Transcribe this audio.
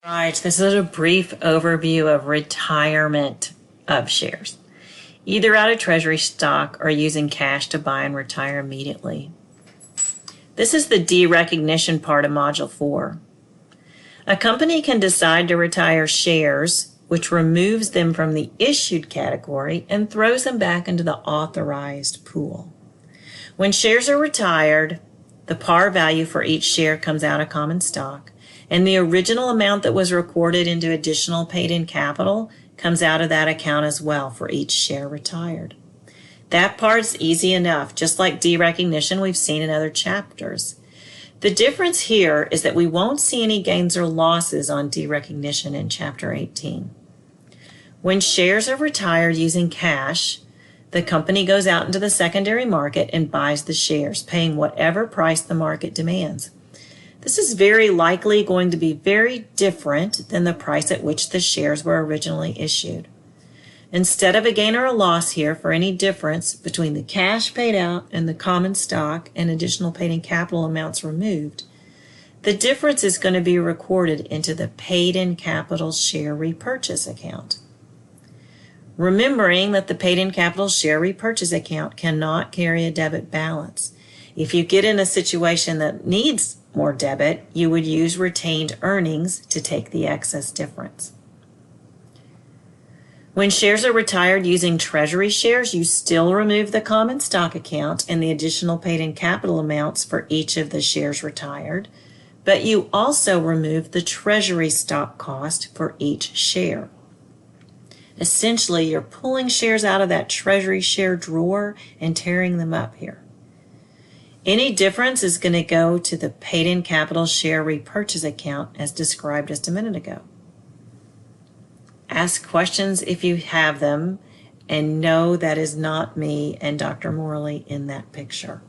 Right, this is a brief overview of retirement of shares, either out of treasury stock or using cash to buy and retire immediately. This is the derecognition part of Module 4. A company can decide to retire shares, which removes them from the issued category and throws them back into the authorized pool. When shares are retired, the par value for each share comes out of common stock, and the original amount that was recorded into additional paid-in capital comes out of that account as well for each share retired. That part's easy enough, just like derecognition we've seen in other chapters. The difference here is that we won't see any gains or losses on derecognition in Chapter 18. When shares are retired using cash, the company goes out into the secondary market and buys the shares, paying whatever price the market demands. This is very likely going to be very different than the price at which the shares were originally issued. Instead of a gain or a loss here for any difference between the cash paid out and the common stock and additional paid-in capital amounts removed, the difference is going to be recorded into the paid-in capital share repurchase account. Remembering that the paid-in capital share repurchase account cannot carry a debit balance. If you get in a situation that needs more debit, you would use retained earnings to take the excess difference. When shares are retired using treasury shares, you still remove the common stock account and the additional paid-in capital amounts for each of the shares retired, but you also remove the treasury stock cost for each share. Essentially, you're pulling shares out of that treasury share drawer and tearing them up here. Any difference is going to go to the paid-in capital share repurchase account as described just a minute ago. Ask questions if you have them, and know that is not me and Dr. Morley in that picture.